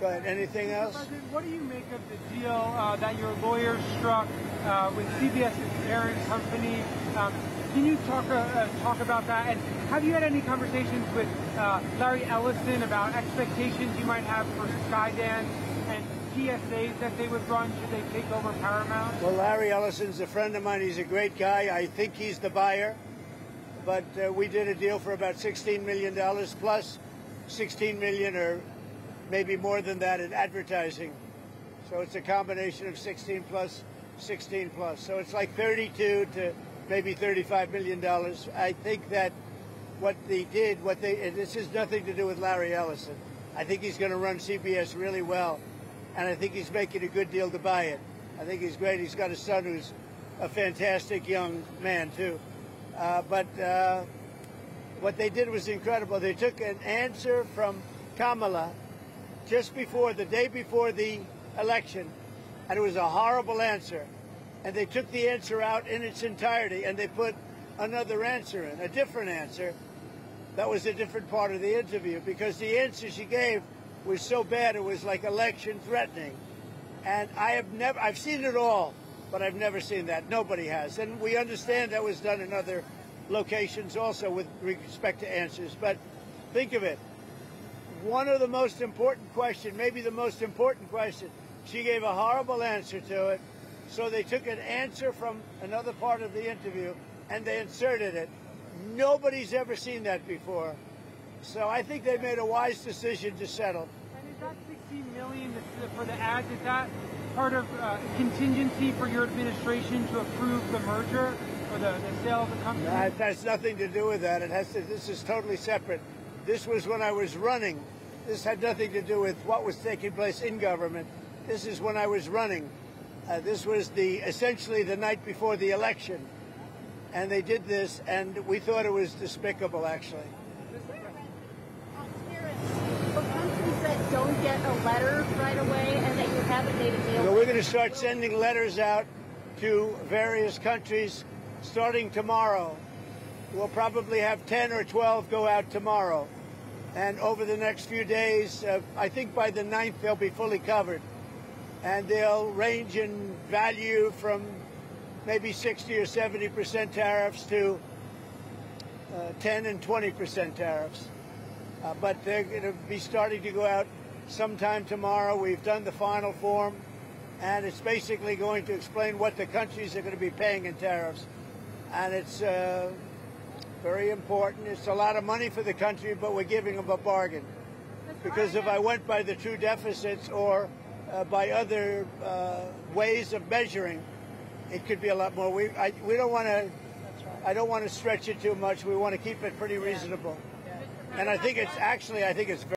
Go ahead. Anything else? President, what do you make of the deal that your lawyer struck with CBS's parent company? Can you talk about that? And have you had any conversations with Larry Ellison about expectations you might have for Skydance and PSAs that they would run should they take over Paramount? Well, Larry Ellison's a friend of mine. He's a great guy. I think he's the buyer. But we did a deal for about $16 million plus $16 million or maybe more than that in advertising. So it's a combination of 16 plus, 16 plus. So it's like 32 to maybe $35 million. I think that what they did, and this has nothing to do with Larry Ellison. I think he's going to run CBS really well. And I think he's making a good deal to buy it. I think he's great. He's got a son who's a fantastic young man, too. But what they did was incredible. They took an answer from Kamala just before, the day before the election, and it was a horrible answer. And they took the answer out in its entirety, and they put another answer in, a different answer. That was a different part of the interview, because the answer she gave was so bad, it was like election threatening. And I've seen it all, but I've never seen that. Nobody has. And we understand that was done in other locations also with respect to answers. But think of it. One of the most important questions, maybe the most important question, she gave a horrible answer to it. So they took an answer from another part of the interview and they inserted it. Nobody's ever seen that before. So I think they made a wise decision to settle. And is that $16 million for the ads, is that part of contingency for your administration to approve the merger or the sale of the company? That has nothing to do with that. This is totally separate. This was when I was running. This had nothing to do with what was taking place in government. This is when I was running. This was essentially the night before the election. And they did this, and we thought it was despicable, actually. For countries that don't get a letter right away and that you haven't made a deal. So we're going to start sending letters out to various countries starting tomorrow. We'll probably have 10 or 12 go out tomorrow. And over the next few days, I think by the 9th, they'll be fully covered. And they'll range in value from maybe 60 or 70% tariffs to 10 and 20% tariffs. But they're going to be starting to go out sometime tomorrow. We've done the final form, and it's basically going to explain what the countries are going to be paying in tariffs. And it's very important. It's a lot of money for the country, but we're giving them a bargain. Because if I went by the true deficits or by other ways of measuring, it could be a lot more. We don't want to. I don't want to stretch it too much. We want to keep it pretty reasonable. And I think it's very